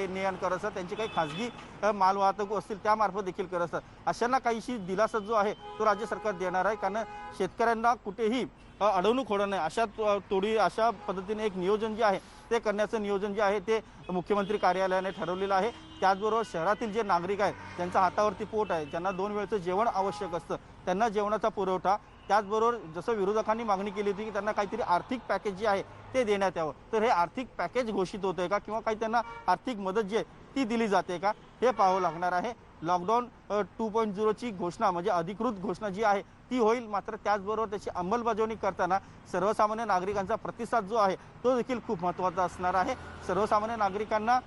ने आण करत असतात, त्यांची काही खाजगी माल वाहतूक असतील त्यामार्फत देखील करत असतात. अशांना काहीशी दिलासा जो आहे तो राज्य सरकार देणार आहे, कारण शेतकऱ्यांना कुठेही अडवणूक होणार नाही अशा पद्धतीने एक नियोजन जे आहे ते करण्याचं नियोजन जे आहे ते मुख्यमंत्री कार्यालयाने ठरवलेलं आहे. त्याचबरोबर शहरातील जे नागरिक आहेत ज्यांच्या हातावरती पोट आहे, ज्यांना 2 वेळचं जेवण आवश्यक असतं, त्यांना जेवणाचा पुरवठा, त्याचबरोबर जसं विरोधकांनी मागणी केली होती की त्यांना काहीतरी आर्थिक पॅकेज जे आहे ते देण्यात यावं, तर हे आर्थिक पॅकेज घोषित होतंय का किंवा काही त्यांना आर्थिक मदत जी आहे ती दिली जाते का, हे पाहावं लागणार आहे. लॉकडाऊन 2.0ची घोषणा म्हणजे अधिकृत घोषणा जी आहे ती होईल, मात्र त्याचबरोबर त्याची अंमलबजावणी करताना सर्वसामान्य नागरिकांचा प्रतिसाद जो आहे तो देखील खूप महत्त्वाचा असणार आहे. सर्वसामान्य नागरिकांना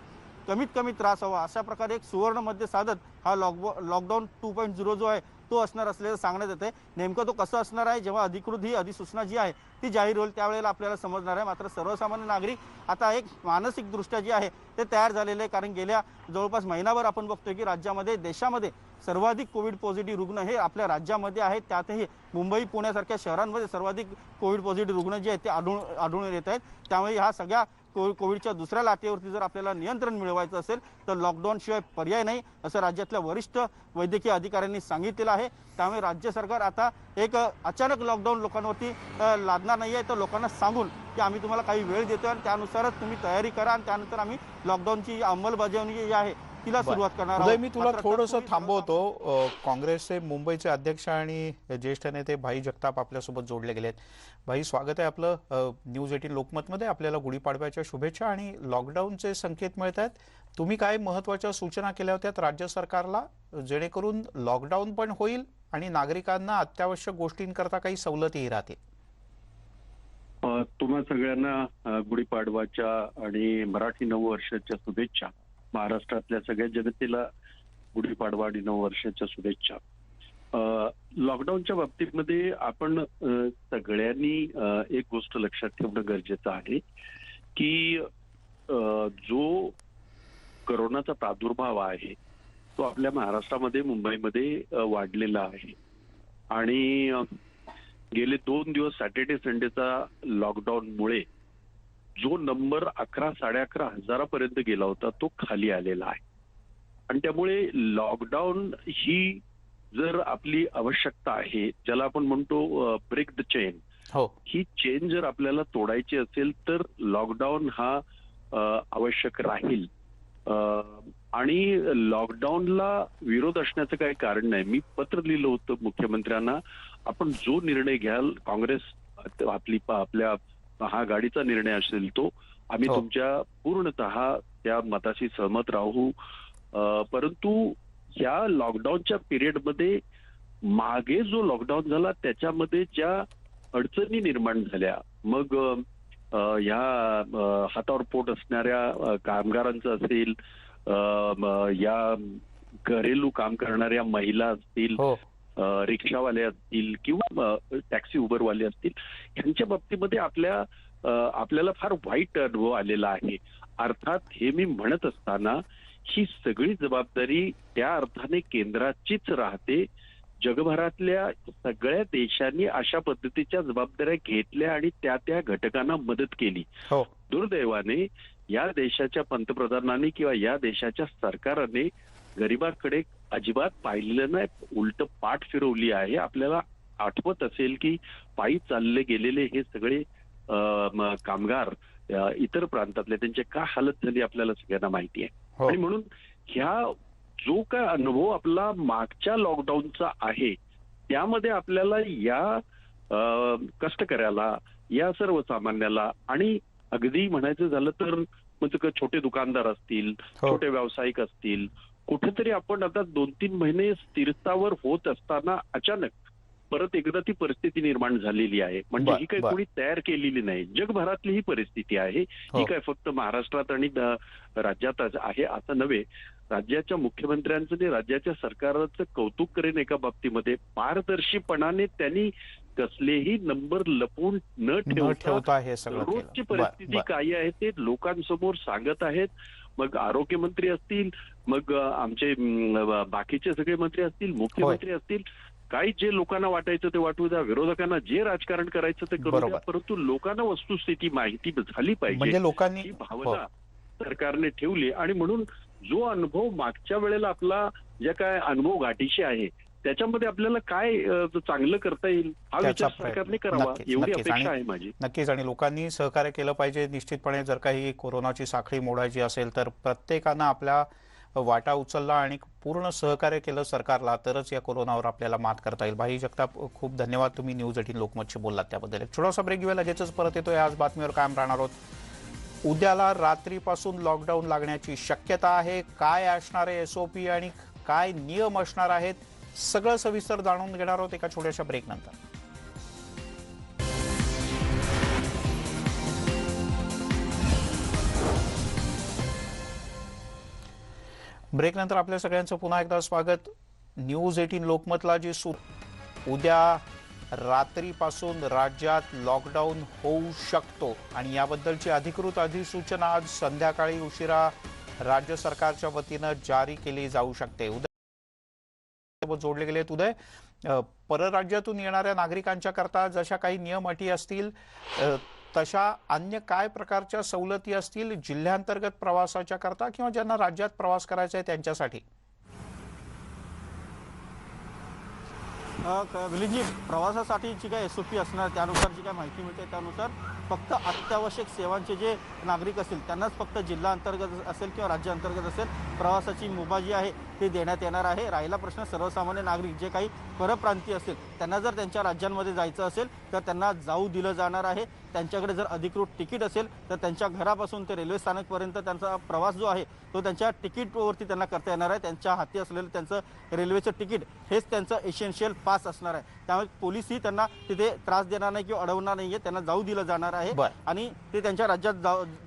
कमीत कमी त्रास व्हावा अशा प्रकारे एक सुवर्ण मध्य साधत हा लॉकडाऊन 2.0 जो आहे तो असणार असल्याचं सांगण्यात येते. नेमकं तो कसं असणार आहे, जेव्हा अधिकृत ही अधिसूचना जी आहे ती जाहीर होईल त्यावेळेला आपल्याला समजणार आहे. मात्र सर्वसामान्य नागरिक आता एक मानसिकदृष्ट्या जे आहे ते तयार झालेले आहे, कारण गेल्या जवळपास महिनाभर आपण बघतोय की राज्यामध्ये देशामध्ये सर्वाधिक कोविड पॉझिटिव्ह रुग्ण हे आपल्या राज्यामध्ये आहेत. त्यातही मुंबई पुण्यासारख्या शहरांमध्ये सर्वाधिक कोविड पॉझिटिव्ह रुग्ण जे आहेत ते आढळून येत आहेत. त्यामुळे ह्या सगळ्या कोविडच्या दुसऱ्या लाटेवरती जर आपल्याला नियंत्रण मिळवायचं असेल तर लॉकडाऊन शिवाय पर्याय नाही असं राज्यातल्या वरिष्ठ वैद्यकीय अधिकाऱ्यांनी सांगितलेलं आहे. त्यामुळे राज्य सरकार आता एक अचानक लॉकडाऊन लोकांवरती लादणार नाही आहे, तर लोकांना सांगून की आम्ही तुम्हाला काही वेळ देतो आणि त्यानुसारच तुम्ही तयारी करा आणि त्यानंतर आम्ही लॉकडाऊनची अंमलबजावणी जी आहे तिला सुरुवात करणार आहोत. मी तुला थोडंसं थांबवतो. काँग्रेसचे मुंबईचे अध्यक्ष आणि ज्येष्ठ नेते भाई जगताप आपल्यासोबत जोडले गेलेत. भाई, स्वागत आहे आपलं न्यूज 18 लोकमतमध्ये. आपल्याला गुढीपाडव्याच्या शुभेच्छा. आणि लॉकडाऊनचे संकेत मिळत आहेत, तुम्ही काय महत्त्वाच्या सूचना केल्या होत्या राज्य सरकारला जेणेकरून लॉकडाऊन पण होईल आणि नागरिकांना अत्यावश्यक गोष्टींकरता काही सवलतीही राहतील? तुम्हा सगळ्यांना गुढीपाडवाच्या आणि मराठी नववर्षाच्या शुभेच्छा. महाराष्ट्रातल्या सगळ्या जनतेला गुढीपाडवा आणि नववर्षाच्या शुभेच्छा. लॉकडाऊनच्या बाबतीमध्ये आपण सगळ्यांनी एक गोष्ट लक्षात ठेवणं गरजेचं आहे की जो कोरोनाचा प्रादुर्भाव आहे तो आपल्या महाराष्ट्रामध्ये मुंबईमध्ये वाढलेला आहे आणि गेले 2 दिवस सॅटर्डे संडेचा लॉकडाऊनमुळे जो नंबर 11-11.5 हजारापर्यंत गेला होता तो खाली आलेला आहे. आणि त्यामुळे लॉकडाऊन ही जर आपली आवश्यकता आहे, ज्याला आपण म्हणतो ब्रेक द चेन, ही चेन जर आपल्याला तोडायची असेल तर लॉकडाऊन हा आवश्यक राहील. आणि लॉकडाऊनला विरोध असण्याचं काही कारण नाही. मी पत्र लिहिलं होतं मुख्यमंत्र्यांना, आपण जो निर्णय घ्याल, काँग्रेस आपल्या हा गाडीचा निर्णय असेल तो आम्ही तुमच्या पूर्णतः त्या मताशी सहमत राहू. परंतु ह्या लॉकडाऊनच्या पिरियडमध्ये मागे जो लॉकडाऊन झाला त्याच्यामध्ये ज्या अडचणी निर्माण झाल्या, मग ह्या हातावर पोट असणाऱ्या कामगारांचं असेल, या घरेलू काम करणाऱ्या महिला असतील, रिक्षावाले असतील किंवा टॅक्सी उबरवाले असतील, यांच्या बाबतीमध्ये आपल्याला फार वाईट अनुभव आलेला आहे. अर्थात हे मी म्हणत असताना ही सगळी जबाबदारी त्या अर्थाने केंद्राचीच राहते. जगभरातल्या सगळ्या देशांनी अशा पद्धतीच्या जबाबदाऱ्या घेतल्या आणि त्या घटकांना मदत केली. दुर्दैवाने या देशाच्या पंतप्रधानांनी किंवा या देशाच्या सरकारने गरिबाकडे अजिबात पाहिलेलं नाही, उलट पाठ फिरवली आहे. आपल्याला आठवत असेल की पायी चालले गेलेले हे सगळे कामगार इतर प्रांतातले, त्यांची काय हालत झाली आपल्याला सगळ्यांना माहिती आहे. आणि म्हणून ह्या जो काय अनुभव आपला मागच्या लॉकडाऊनचा आहे त्यामध्ये आपल्याला या कष्टकऱ्याला, या सर्वसामान्याला आणि अगदी म्हणायचं झालं तर म्हणजे छोटे दुकानदार असतील, छोटे व्यावसायिक असतील, कुठेतरी आपण आता 2-3 महिने स्थिरतावर होत असताना अचानक परत एकदा ती परिस्थिती निर्माण झालेली आहे. म्हणजे ही काही कोणी तयार केलेली नाही, जगभरातली ही परिस्थिती आहे. ही काय फक्त महाराष्ट्रात आणि राज्यात आहे असं नव्हे. राज्याच्या मुख्यमंत्र्यांचं आणि राज्याच्या सरकारचं कौतुक करेन एका बाबतीमध्ये, पारदर्शीपणाने त्यांनी कसलेही नंबर लपवून न ठेवता रोजची परिस्थिती काय आहे ते लोकांसमोर सांगत आहेत. मग आरोग्यमंत्री असतील, मग आमचे बाकीचे सगळे मंत्री असतील, मुख्यमंत्री असतील, काही जे लोकांना वाटायचं ते वाटू द्या, विरोधकांना जे राजकारण करायचं ते करू द्या, परंतु लोकांना वस्तुस्थिती माहिती झाली पाहिजे. म्हणजे लोकांनी ही भावना सरकारने ठेवली आणि म्हणून जो अनुभव मागच्या वेळेला आपला ज्या काय अनुभव गाठीशी आहे त्याच्यामध्ये आपल्याला काय चांगलं करता येईल हा विचार सरकारने करावा, एवढी अपेक्षा आहे माझी. नक्कीच, आणि लोकांनी सहकार्य केलं पाहिजे. निश्चितपणे जर काही कोरोनाची साखळी मोडायची असेल तर प्रत्येकानं आपल्या वाटा उचलला आणि पूर्ण सहकार्य केलं सरकारला, तरच या कोरोनावर आपल्याला मात करता येईल. भाई जगताप, खूप धन्यवाद, तुम्ही न्यूज 18 लोकमतशी बोललात त्याबद्दल. एक छोटासा ब्रेक घेऊया, लगेचच परत येतोय. आज बातमीवर कायम राहणार आहोत. उद्याला रात्रीपासून लॉकडाऊन लागण्याची शक्यता आहे. काय असणार आहे SOP आणि काय नियम असणार आहेत, सगळं सविस्तर जाणून घेणार आहोत एका छोट्याशा ब्रेक नंतर. ब्रेक नंतर आपल्या सगळ्यांचं पुन्हा एकदा स्वागत. न्यूज 18 लोकमतला जी उद्या रात्रीपासून राज्यात लॉकडाऊन होऊ शकतो आणि याबद्दलची अधिकृत अधिसूचना आज संध्याकाळी उशिरा राज्य सरकारच्या वतीनं जारी केली जाऊ शकते. उदय जोडले गेलेत. उदय, परराज्यातून येणाऱ्या नागरिकांच्या करता जशा काही नियम अटी असतील तशा अन्य काय प्रकारच्या सवलती असतील जिल्ह्यांतर्गत प्रवासाच्या करता किंवा ज्यांना राज्यात प्रवास करायचा आहे त्यांच्यासाठी? मिलिंदजी, प्रवासासाठी जी काय SOP असणार त्यानुसार जी काय माहिती मिळते त्यानुसार फक्त अत्यावश्यक सेवांचे जे नागरिक असतील त्यांनाच फक्त जिल्हा अंतर्गत असेल किंवा राज्य अंतर्गत असेल प्रवासाची मुभा जी आहे ते देण्यात येणार आहे. राहिला प्रश्न सर्वसामान्य नागरिक जे काही परप्रांतीय असतील त्यांना जर त्यांच्या राज्यांमध्ये जायचं असेल तर त्यांना जाऊ दिलं जाणार आहे. त्यांच्याकडे जर अधिकृत तिकीट असेल तर त्यांच्या घरापासून ते रेल्वे स्थानकपर्यंत त्यांचा प्रवास जो आहे तो त्यांच्या तिकीटवरती त्यांना करता येणार आहे. त्यांच्या हाती असलेलं त्यांचं रेल्वेचं तिकीट हेच त्यांचं एसेन्शियल पास असणार आहे. त्यामुळे पोलिसही त्यांना तिथे त्रास देणार नाही किंवा अडवणार नाहीये, त्यांना जाऊ दिलं जाणार आहे आणि ते त्यांच्या राज्यात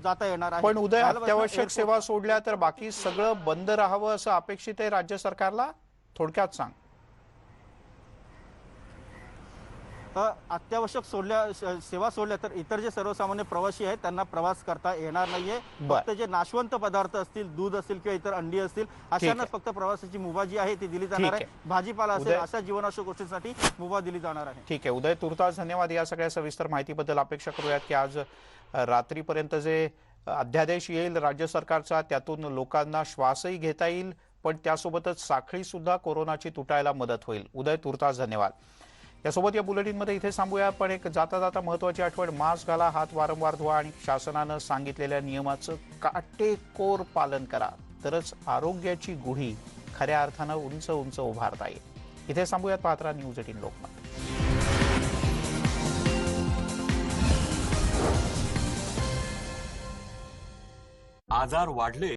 जाता येणार आहे. पण उदय, अत्यावश्यक सेवा सोडल्या तर बाकी सगळं बंद राहावं असं अपेक्षित आहे राज्य सरकारला? थोडक्यात सांग. अत्यावश्यक सेवा सोडल्या तर इतर जे सर्वसामान्य प्रवासी आहेत त्यांना प्रवास करता येणार नाहीये. फक्त जे नाशवंत पदार्थ असतील, दूध असेल किंवा इतर अंडी असतील अशांनाच फक्त प्रवासाची मुभा जी आहे ती दिली जाणार आहे. भाजीपाला असेल अशा जीवनावश्यक गोष्टींसाठी मुभा दिली जाणार आहे. ठीक आहे उदय, तुर्तास धन्यवाद या सगळ्या सविस्तर माहितीबद्दल. अपेक्षा करूयात की आज रात्रीपर्यंत जे अध्यादेश येईल राज्य सरकारचा त्यातून लोकांना श्वासही घेता येईल, पण त्यासोबतच साखळी सुद्धा कोरोनाची तुटायला मदत होईल. उदय, तुर्तास धन्यवाद. यासोबत या बुलेटिनमध्ये इथे थांबूया, पण एक जाता जाता महत्त्वाची आठवण: मास्क घाला, हात वारंवार धुवा आणि शासनानं सांगितलेल्या नियमाचं काटेकोर पालन करा, तरच आरोग्याची गुढी खऱ्या अर्थानं उंच उंच उभारता येईल. इथे थांबूयात. पाहत राहा न्यूज 18 लोकमत. आजार वाढले